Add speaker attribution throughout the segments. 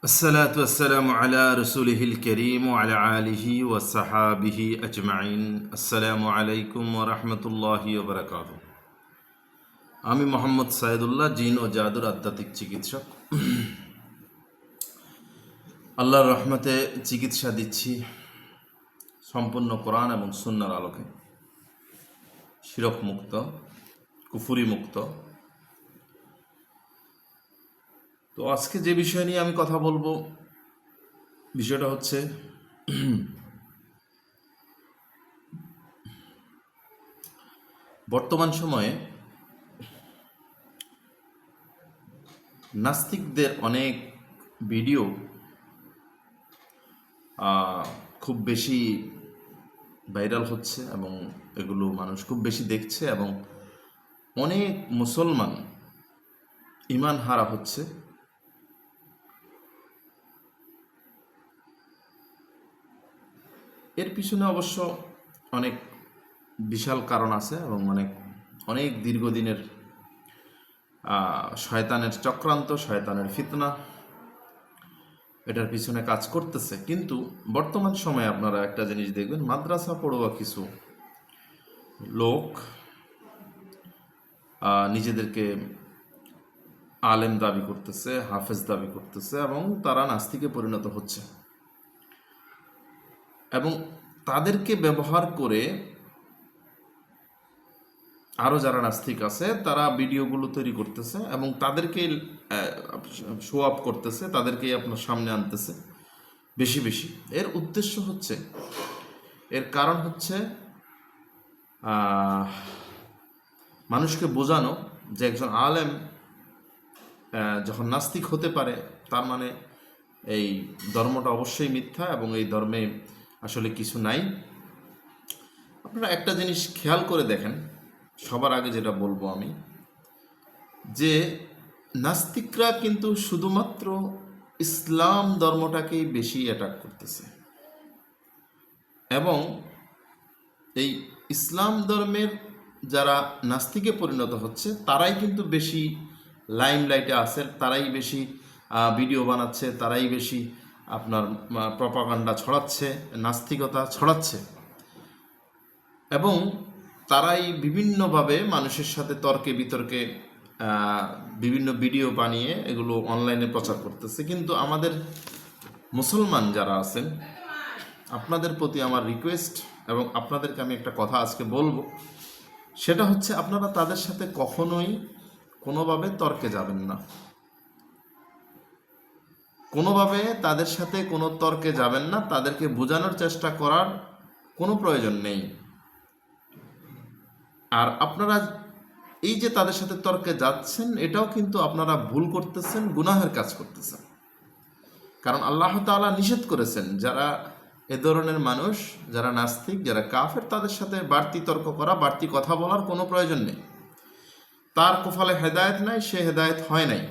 Speaker 1: الصلاة والسلام على رسوله الكريم وعلى آله وصحابه أجمعين السلام عليكم ورحمة الله وبركاته আমি মোহাম্মদ সাইদুল্লাহ জিন ও জাদুর আধ্যাত্মিক চিকিৎসক। আল্লাহর রহমতে চিকিৎসা দিচ্ছি সম্পূর্ণ কোরআন এবং সুন্নাহর আলোকে, শিরক মুক্ত, কুফুরি মুক্ত। তো আজকে যে বিষয় নিয়ে আমি কথা বলবো, বিষয়টা হচ্ছে বর্তমান সময়ে নাস্তিকদের অনেক ভিডিও খুব বেশি ভাইরাল হচ্ছে এবং এগুলো মানুষ খুব বেশি দেখছে এবং অনেক মুসলমান ঈমান হারা হচ্ছে। এর পিছনে অবশ্য অনেক বিশাল কারণ আছে এবং অনেক দীর্ঘদিনের শয়তানের চক্রান্ত, শয়তানের ফিতনা এটার পিছনে কাজ করতেছে। কিন্তু বর্তমান সময়ে আপনারা একটা জিনিস দেখবেন, মাদ্রাসা পড়ুয়া কিছু লোক নিজেদেরকে আলেম দাবি করতেছে, হাফেজ দাবি করতেছে এবং তারা নাস্তিকে পরিণত হচ্ছে এবং তাদেরকে ব্যবহার করে আরও যারা নাস্তিক আছে তারা ভিডিওগুলো তৈরি করতেছে এবং তাদেরকে শো আপ করতেছে, তাদেরকেই আপনার সামনে আনতেছে বেশি বেশি। এর উদ্দেশ্য হচ্ছে, এর কারণ হচ্ছে মানুষকে বোঝানো যে একজন আলেম যখন নাস্তিক হতে পারে তার মানে এই ধর্মটা অবশ্যই মিথ্যা এবং এই ধর্মে আসলে কিছু নাই। আপনারা একটা জিনিস খেয়াল করে দেখেন, সবার আগে যেটা বলবো আমি, যে নাস্তিকরা কিন্তু শুধুমাত্র ইসলাম ধর্মটাকেই বেশি অ্যাটাক করতেছে এবং এই ইসলাম ধর্মের যারা নাস্তিকে পরিণত হচ্ছে তারাই কিন্তু বেশি লাইমলাইটে আছে, তারাই বেশি ভিডিও বানাচ্ছে, তারাই বেশি আপনার প্রপাগান্ডা ছড়াচ্ছে, নাস্তিকতা ছড়াচ্ছে এবং তারাই বিভিন্নভাবে মানুষের সাথে তর্কে বিতর্কে বিভিন্ন ভিডিও বানিয়ে এগুলো অনলাইনে প্রচার করতেছে। কিন্তু আমাদের মুসলমান যারা আছেন, আপনাদের প্রতি আমার রিকোয়েস্ট এবং আপনাদেরকে আমি একটা কথা আজকে বলবো, সেটা হচ্ছে আপনারা তাদের সাথে কখনোই কোনোভাবে তর্কে যাবেন না, কোনোভাবে তাদের সাথে কোনো তর্কে যাবেন না, তাদেরকে বোঝানোর চেষ্টা করার কোনো প্রয়োজন নেই। আর আপনারা এই যে তাদের সাথে তর্কে যাচ্ছেন, এটাও কিন্তু আপনারা ভুল করতেছেন, গুনাহের কাজ করতেছেন। কারণ আল্লাহ তাআলা নিষেধ করেছেন যারা এ ধরনের মানুষ, যারা নাস্তিক, যারা কাফের, তাদের সাথে বাড়তি তর্ক করা, বাড়তি কথা বলার কোনো প্রয়োজন নেই। তার কপালে হেদায়েত নাই, সে হেদায়েত হয় নাই।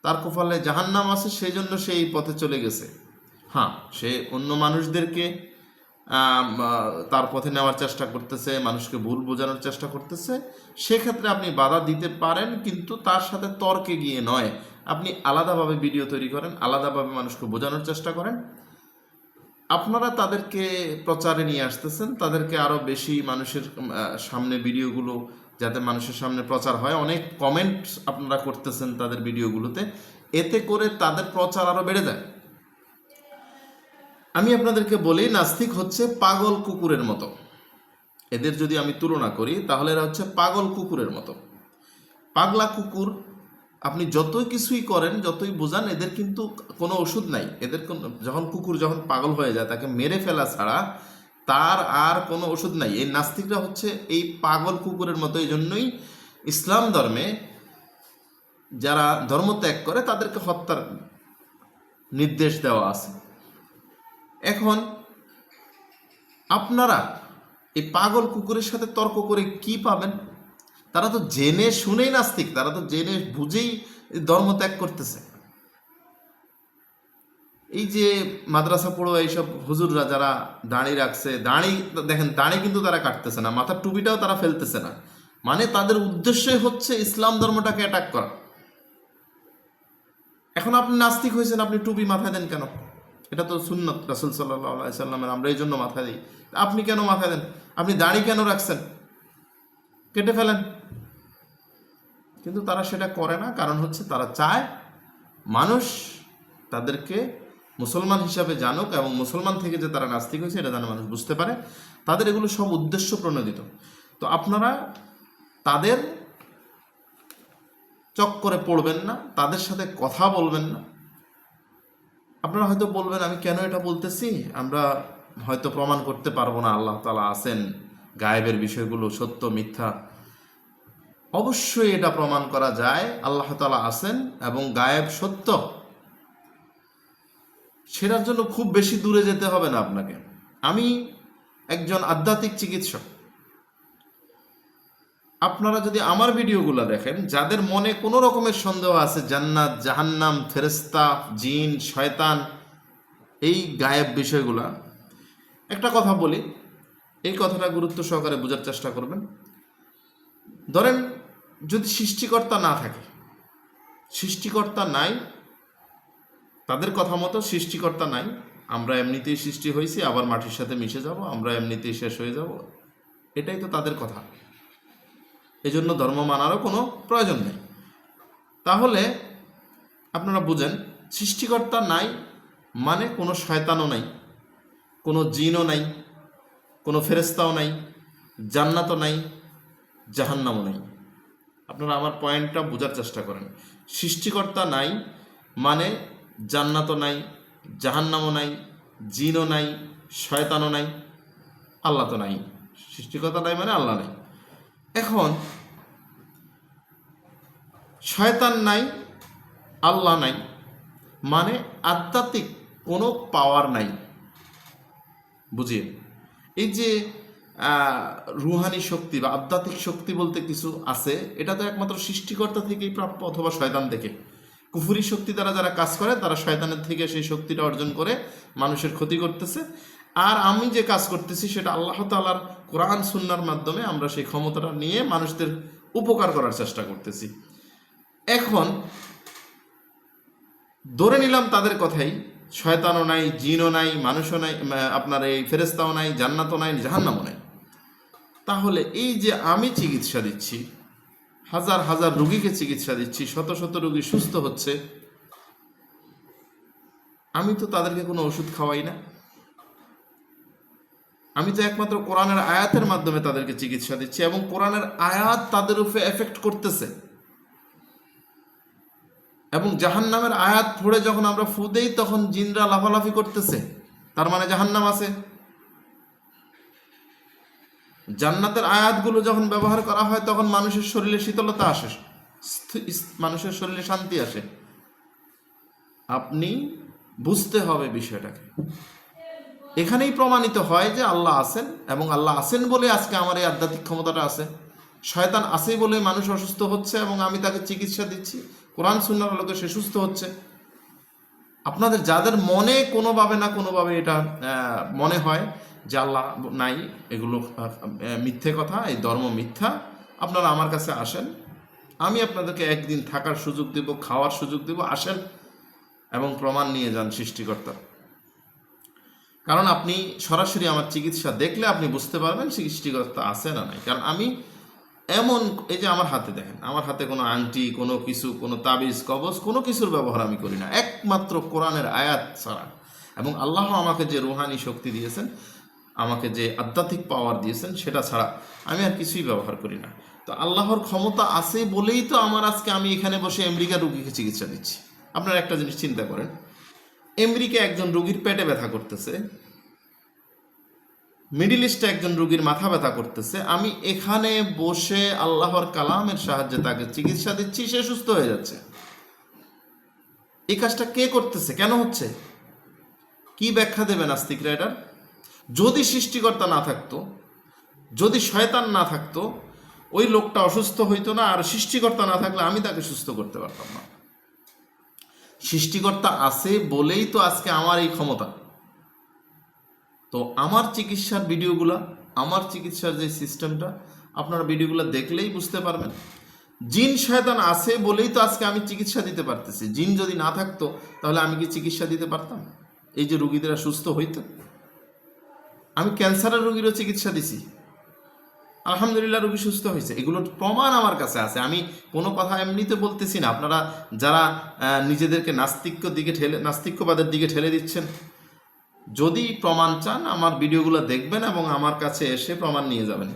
Speaker 1: তার কপালে জাহান্নাম আছে, সেই জন্য সে এই পথে চলে গেছে। হ্যাঁ, সে অন্য মানুষদেরকে তার পথে নেওয়ার চেষ্টা করতেছে, মানুষকে ভুল বোঝানোর চেষ্টা করতেছে, সেক্ষেত্রে আপনি বাধা দিতে পারেন, কিন্তু তার সাথে তর্কে গিয়ে নয়। আপনি আলাদাভাবে ভিডিও তৈরি করেন, আলাদাভাবে মানুষকে বোঝানোর চেষ্টা করেন। আপনারা তাদেরকে প্রচারে নিয়ে আসতেছেন, তাদেরকে আরও বেশি মানুষের সামনে ভিডিওগুলো যাতে মানুষের সামনে প্রচার হয়, অনেক কমেন্ট আপনারা করতেছেন তাদের ভিডিওগুলোতে, এতে করে তাদের প্রচার আরও বেড়ে যায়। আমি আপনাদেরকে বলি, নাস্তিক হচ্ছে পাগল কুকুরের মতো। এদের যদি আমি তুলনা করি তাহলে এরা হচ্ছে পাগল কুকুরের মতো। পাগলা কুকুর আপনি যতই কিছুই করেন, যতই বোঝান, এদের কিন্তু কোনো ওষুধ নাই। এদের যখন কুকুর যখন পাগল হয়ে যায়, তাকে মেরে ফেলা ছাড়া তার আর কোনো ওষুধ নাই। এই নাস্তিকরা হচ্ছে এই পাগল কুকুরের মতো। এই জন্যই ইসলাম ধর্মে যারা ধর্ম ত্যাগ করে তাদেরকে হত্যার নির্দেশ দেওয়া আছে। এখন আপনারা এই পাগল কুকুরের সাথে তর্ক করে কি পাবেন? তারা তো জেনে শুনেই নাস্তিক, তারা তো জেনে বুঝেই ধর্ম ত্যাগ করতেছে। এই যে মাদ্রাসা পড়ুয়া এইসব হুজুররা যারা দাড়ি রাখছে, দাড়ি দেখেন, দাড়ি কিন্তু তারা কাটতেছে না, মাথার টুপিটাও তারা ফেলতেছে না, মানে তাদের উদ্দেশ্যই হচ্ছে ইসলাম ধর্মটাকে অ্যাটাক করা। এখন আপনি নাস্তিক হয়েছেন, আপনি টুপি মাথায় দেন কেন? এটা তো সুন্নত রাসূল সাল্লাল্লাহু আলাইহি সাল্লামের, আমরা এই জন্য মাথায় দিই। আপনি কেন মাথায় দেন? আপনি দাড়ি কেন রাখছেন? কেটে ফেলেন। কিন্তু তারা সেটা করে না, কারণ হচ্ছে তারা চায় মানুষ তাদেরকে মুসলমান হিসাবে জানুক, এবং মুসলমান থেকে যে তারা নাস্তিক হয়েছে এটা যেন মানুষ বুঝতে পারে। তাদের এগুলো সব উদ্দেশ্য প্রণোদিত। তো আপনারা তাদের চক্করে পড়বেন না, তাদের সাথে কথা বলবেন না। আপনারা হয়তো বলবেন, আমি কেন এটা বলতেছি, আমরা হয়তো প্রমাণ করতে পারবো না আল্লাহ তাআলা আছেন, গায়েবের বিষয়গুলো সত্য মিথ্যা। অবশ্যই এটা প্রমাণ করা যায় আল্লাহ তাআলা আছেন এবং গায়েব সত্য। সেটার জন্য খুব বেশি দূরে যেতে হবে না আপনাকে। আমি একজন আধ্যাত্মিক চিকিৎসক। আপনারা যদি আমার ভিডিওগুলো দেখেন, যাদের মনে কোনো রকমের সন্দেহ আছে জান্নাত, জাহান্নাম, ফেরেশতা, জিন, শয়তান, এই গায়েব বিষয়গুলা, একটা কথা বলি, এই কথাটা গুরুত্ব সহকারে বোঝার চেষ্টা করবেন। ধরেন যদি সৃষ্টিকর্তা না থাকে, সৃষ্টিকর্তা নাই, তাদের কথা মতো সৃষ্টিকর্তা নাই, আমরা এমনিতেই সৃষ্টি হয়েছি, আবার মাটির সাথে মিশে যাব, আমরা এমনিতেই শেষ হয়ে যাব, এটাই তো তাদের কথা। এজন্য ধর্ম মানারও কোনো প্রয়োজন নেই। তাহলে আপনারা বুঝেন, সৃষ্টিকর্তা নাই মানে কোনো শয়তানও নাই, কোনো জিনও নাই, কোনো ফেরেশতাও নাই, জান্নাতও নাই, জাহান্নামও নাই। আপনারা আমার পয়েন্টটা বোঝার চেষ্টা করেন। সৃষ্টিকর্তা নাই মানে জান্নাতও নাই, জাহান্নামও নাই, জিনও নাই, শয়তানও নাই, আল্লাহ তো নাই। সৃষ্টিকর্তা নাই মানে আল্লাহ নাই। এখন শয়তান নাই, আল্লাহ নাই, মানে আধ্যাত্মিক কোনো পাওয়ার নাই। বুঝিয়ে, এই যে রুহানি শক্তি বা আধ্যাত্মিক শক্তি বলতে কিছু আছে, এটা তো একমাত্র সৃষ্টিকর্তা থেকেই প্রাপ্য, অথবা শয়তান থেকে। কুফুরি শক্তি দ্বারা যারা কাজ করে তারা শয়তানের থেকে সেই শক্তিটা অর্জন করে মানুষের ক্ষতি করতেছে। আর আমি যে কাজ করতেছি সেটা আল্লাহ তাআলার কোরআন সুন্নাহর মাধ্যমে আমরা সেই ক্ষমতাটা নিয়ে মানুষদের উপকার করার চেষ্টা করতেছি। এখন ধরে নিলাম তাদের কথাই, শয়তানও নাই, জিনও নাই, মানুষও নাই, আপনার এই ফেরেশতাও নাই, জান্নাতও নাই, জাহান্নামও নাই। তাহলে এই যে আমি চিকিৎসা দিচ্ছি, হাজার হাজার রোগীকে চিকিৎসা দিচ্ছি, শত শত রোগী সুস্থ হচ্ছে, আমি তো তাদেরকে কোনো ওষুধ খাওয়াই না। আমি তো একমাত্র কোরআনের আয়াতের মাধ্যমে তাদেরকে চিকিৎসা দিচ্ছি, এবং কোরআনের আয়াত তাদের উপরে এফেক্ট করতেছে। এবং জাহান্নামের আয়াত পড়ে যখন আমরা ফু দেই তখন জিনরা লাফালাফি করতেছে, তার মানে জাহান্নাম আছে। জান্নাতের আয়াতগুলো যখন ব্যবহার করা হয় তখন মানুষের শরীরে শীতলতা আসে, মানুষের শরীরে শান্তি আসে। আপনি বুঝতে হবে বিষয়টাকে। এখানেই প্রমাণিত হয় যে আল্লাহ আছেন, এবং আল্লাহ আছেন বলে আজকে আমার এই আধ্যাত্মিক ক্ষমতাটা আছে। শয়তান আছে বলে মানুষ অসুস্থ হচ্ছে এবং আমি তাকে চিকিৎসা দিচ্ছি, কোরআন সুন্নাহর আলোকে সে সুস্থ হচ্ছে। আপনাদের যাদের মনে কোনোভাবে না কোনোভাবে এটা মনে হয় যে আল্লাহ নাই, এগুলো মিথ্যে কথা, এই ধর্ম মিথ্যা, আপনারা আমার কাছে আসেন, আমি আপনাদেরকে একদিন থাকার সুযোগ দেব, খাওয়ার সুযোগ দেব, আসেন এবং প্রমাণ নিয়ে যান সৃষ্টিকর্তার। কারণ আপনি সরাসরি আমার চিকিৎসা দেখলে আপনি বুঝতে পারবেন সৃষ্টিকর্তা আছে না নাই। কারণ আমি এমন, এই যে আমার হাতে দেখেন, আমার হাতে কোনো আংটি, কোনো কিছু, কোনো তাবিজ কবজ, কোনো কিছুর ব্যবহার আমি করি না, একমাত্র কোরআনের আয়াত ছাড়া। এবং আল্লাহ আমাকে যে রুহানি শক্তি দিয়েছেন, আমাকে যে আধ্যাত্মিক পাওয়ার দিয়েছেন, সেটা ছাড়া আমি আর কিছুই ব্যবহার করি না। তো আল্লাহর ক্ষমতা আছে বলেই তো আমার আজকে আমি এখানে বসে আমেরিকার রুগীকে চিকিৎসা দিচ্ছি। আপনারা একটা জিনিস চিন্তা করেন, আমেরিকা একজন রুগীর পেটে ব্যথা করতেছে, মিডিল ইস্টে একজন রুগীর মাথা ব্যথা করতেছে, আমি এখানে বসে আল্লাহর কালামের সাহায্যে তাকে চিকিৎসা দিচ্ছি, সে সুস্থ হয়ে যাচ্ছে। এই কাজটা কে করতেছে, কেন হচ্ছে? কি ব্যাখ্যা দেবে নাস্তিকরা এটার? যদি সৃষ্টিকর্তা না থাকতো, যদি শয়তান না থাকতো, ওই লোকটা অসুস্থ হইতো না, আর সৃষ্টিকর্তা না থাকলে আমি তাকে সুস্থ করতে পারতাম না। সৃষ্টিকর্তা আছে বলেই তো আজকে আমার এই ক্ষমতা। তো আমার চিকিৎসার ভিডিওগুলা, আমার চিকিৎসার যে সিস্টেমটা, আপনারা ভিডিওগুলো দেখলেই বুঝতে পারবেন। জিন শয়তান আছে বলেই তো আজকে আমি চিকিৎসা দিতে পারতেছি। জিন যদি না থাকতো তাহলে আমি কি চিকিৎসা দিতে পারতাম? এই যে রুগীরা সুস্থ হইতো। আমি ক্যান্সারের রুগীরও চিকিৎসা দিছি, আলহামদুলিল্লাহ রোগী সুস্থ হয়েছে। এগুলোর প্রমাণ আমার কাছে আছে। আমি কোনো কথা এমনিতে বলতেছি না। আপনারা যারা নিজেদেরকে নাস্তিক্যবাদের দিকে ঠেলে দিচ্ছেন, যদি প্রমাণ চান আমার ভিডিওগুলো দেখবেন এবং আমার কাছে এসে প্রমাণ নিয়ে যাবেন।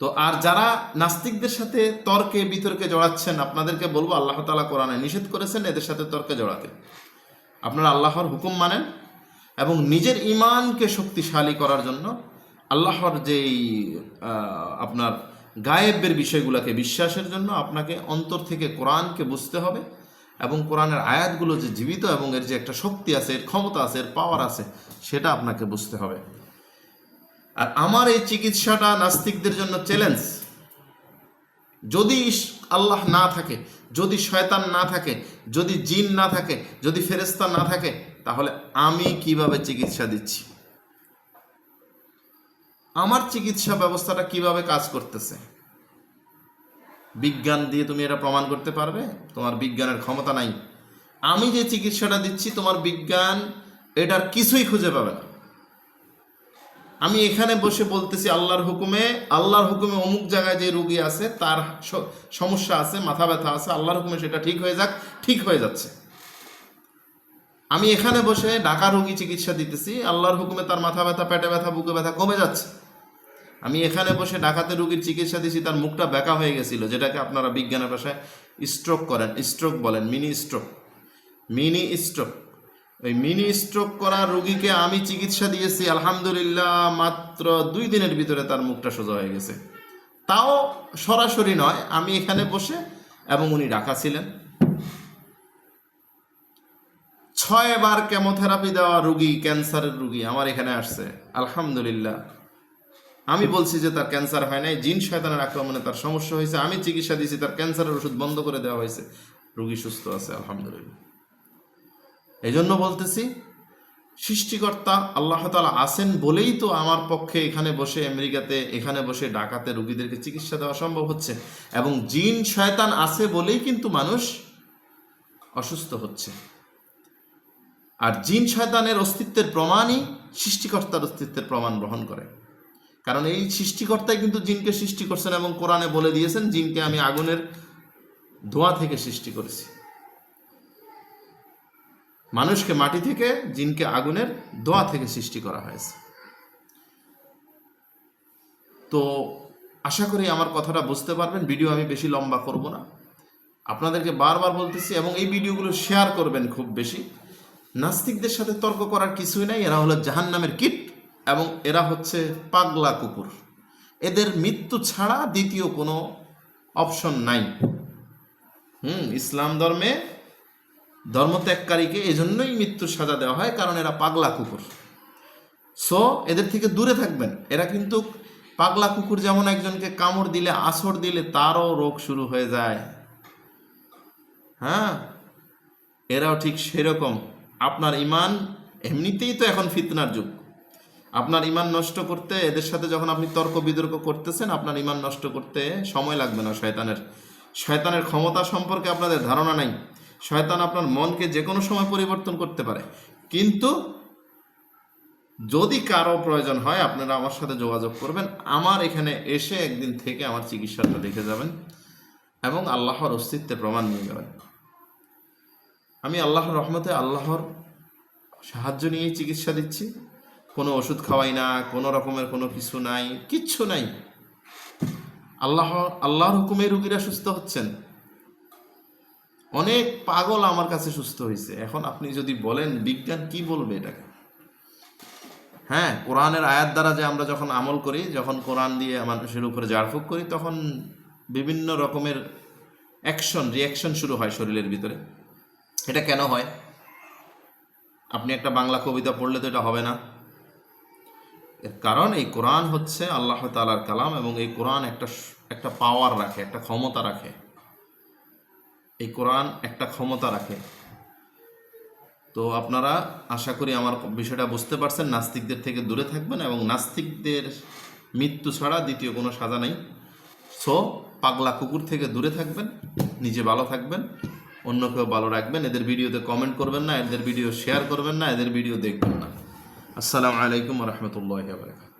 Speaker 1: তো আর যারা নাস্তিকদের সাথে তর্কে বিতর্কে জড়াচ্ছেন, আপনাদেরকে বলবো আল্লাহ তাআলা কোরআনে নিষেধ করেছেন এদের সাথে তর্কে জড়াতে। আপনারা আল্লাহর হুকুম মানেন এবং নিজের ঈমানকে শক্তিশালী করার জন্য আল্লাহর যেই আপনার গায়েবের বিষয়গুলোকে বিশ্বাসের জন্য আপনাকে অন্তর থেকে কোরআনকে বুঝতে হবে এবং কোরআনের আয়াতগুলো যে জীবিত এবং এর যে একটা শক্তি আছে, এর ক্ষমতা আছে, এর পাওয়ার আছে, সেটা আপনাকে বুঝতে হবে। আর আমার এই চিকিৎসাটা নাস্তিকদের জন্য চ্যালেঞ্জ। যদি আল্লাহ না থাকে, যদি শয়তান না থাকে, যদি জিন না থাকে, যদি ফেরেশতা না থাকে, তাহলে আমি কিভাবে চিকিৎসা দিচ্ছি? আমার চিকিৎসা ব্যবস্থাটা কিভাবে কাজ করতেছে? বিজ্ঞান দিয়ে তুমি এটা প্রমাণ করতে পারবে? তোমার বিজ্ঞানের ক্ষমতা নাই। আমি যে চিকিৎসাটা দিচ্ছি তোমার বিজ্ঞান এটার কিছুই খুঁজে পাবে না। আমি এখানে বসে বলতেছি আল্লাহর হুকুমে অমুক জায়গায় যে রুগী আছে, তার সমস্যা আছে, মাথা ব্যথা আছে, আল্লাহর হুকুমে সেটা ঠিক হয়ে যাক, ঠিক হয়ে যাচ্ছে। আমি এখানে বসে ঢাকা রোগী চিকিৎসা দিতেছি, আল্লাহর হুকুমে তার মাথা ব্যথা, পেটে ব্যথা, বুকে ব্যথা কমে যাচ্ছে। আমি এখানে বসে ঢাকাতে রোগীর চিকিৎসা দিছি, তার মুখটা বেঁকা হয়ে গেছিল, যেটাকে আপনারা বিজ্ঞানের ভাষায় স্ট্রোক বলেন, মিনি স্ট্রোক। ওই মিনি স্ট্রোক করা রোগীকে আমি চিকিৎসা দিয়েছি, আলহামদুলিল্লাহ মাত্র 2 দিনের ভিতরে তার মুখটা সোজা হয়ে গেছে। তাও সরাসরি নয়, আমি এখানে বসে এবং উনি ঢাকা ছিলেন। 6 বার কেমোথেরাপি দেওয়া রুগী, ক্যান্সারের রুগী আমার এখানে আসছে, আলহামদুলিল্লাহ। আমি বলছি যে তার ক্যান্সার হয় নাই, জিন শয়তানের আক্রমণে তার সমস্যা হয়েছে, আমি চিকিৎসা দিয়েছি, তার ক্যান্সারের ওষুধ বন্ধ করে দেওয়া হয়েছে, রুগী সুস্থ আছে, আলহামদুলিল্লাহ। এই জন্য বলতেছি সৃষ্টিকর্তা আল্লাহ তাআলা আছেন বলেই তো আমার পক্ষে এখানে বসে আমেরিকাতে, এখানে বসে ঢাকাতে রুগীদেরকে চিকিৎসা দেওয়া সম্ভব হচ্ছে। এবং জিন শয়তান আছে বলেই কিন্তু মানুষ অসুস্থ হচ্ছে। আর জিন শয়তানের অস্তিত্বের প্রমাণই সৃষ্টিকর্তার অস্তিত্বের প্রমাণ বহন করে। কারণ এই সৃষ্টিকর্তাই কিন্তু জিনকে সৃষ্টি করছেন এবং কোরআনে বলে দিয়েছেন, জিনকে আমি আগুনের ধোঁয়া থেকে সৃষ্টি করেছি। মানুষকে মাটি থেকে, জিনকে আগুনের ধোঁয়া থেকে সৃষ্টি করা হয়েছে। তো আশা করি আমার কথাটা বুঝতে পারবেন। ভিডিও আমি বেশি লম্বা করব না, আপনাদেরকে বারবার বলতেছি, এবং এই ভিডিওগুলো শেয়ার করবেন খুব বেশি। নাস্তিকদের সাথে তর্ক করার কিছুই নাই। এরা হলো জাহান্নামের কীট এবং এরা হচ্ছে পাগলা কুকুর। এদের মৃত্যু ছাড়া দ্বিতীয় কোনো অপশন নাই। ইসলাম ধর্মত্যাগকারীকে এজন্যই মৃত্যুর সাজা দেওয়া হয়, কারণ এরা পাগলা কুকুর। সো এদের থেকে দূরে থাকবেন। এরা কিন্তু পাগলা কুকুর যেমন একজনকে কামড় দিলে, আছড় দিলে তারও রোগ শুরু হয়ে যায়, এরাও ঠিক সেরকম। আপনার ঈমান, এমনিতেই তো এখন ফিতনার যুগ, আপনার ঈমান নষ্ট করতে এদের সাথে যখন আপনি তর্ক বিতর্ক করতেছেন, আপনার ঈমান নষ্ট করতে সময় লাগবে না। শয়তানের ক্ষমতা সম্পর্কে আপনাদের ধারণা নাই। শয়তান আপনার মনকে যে কোনো সময় পরিবর্তন করতে পারে। কিন্তু যদি কারো প্রয়োজন হয় আপনারা আমার সাথে যোগাযোগ করবেন, আমার এখানে এসে একদিন থেকে আমার চিকিৎসাটা দেখে যাবেন এবং আল্লাহর অস্তিত্বের প্রমাণ নিয়ে যাবেন। আমি আল্লাহর রহমতে, আল্লাহর সাহায্য নিয়েই চিকিৎসা দিচ্ছি। কোনো ওষুধ খাওয়াই না, কোনো রকমের কোনো কিছু নাই, কিচ্ছু নাই। আল্লাহর হুকুমে রুগীরা সুস্থ হচ্ছেন। অনেক পাগল আমার কাছে সুস্থ হয়েছে। এখন আপনি যদি বলেন বিজ্ঞান কি বলবে এটাকে? কোরআনের আয়াত দ্বারা যে আমরা যখন আমল করি, যখন কোরআন দিয়ে মানুষের উপরে ঝাড়ফুঁক করি, তখন বিভিন্ন রকমের রিয়াকশন শুরু হয় শরীরের ভিতরে। এটা কেন হয়? আপনি একটা বাংলা কবিতা পড়লে তো এটা হবে না। এর কারণ এই কোরআন হচ্ছে আল্লাহ তাআলার কালাম এবং এই কোরআন একটা পাওয়ার রাখে, একটা ক্ষমতা রাখে। এই কোরআন একটা ক্ষমতা রাখে। তো আপনারা আশা করি আমার বিষয়টা বুঝতে পারছেন। নাস্তিকদের থেকে দূরে থাকবেন এবং নাস্তিকদের মৃত্যু ছাড়া দ্বিতীয় কোনো সাজা নেই। সো পাগলা কুকুর থেকে দূরে থাকবেন, নিজে ভালো থাকবেন, অন্যকেও ভালো রাখবেন। এদের ভিডিওতে কমেন্ট করবেন না, এদের ভিডিও শেয়ার করবেন না, এদের ভিডিও দেখবেন না। আসসালামু আলাইকুম রহমতুল্লাহ বারাকাতুহু।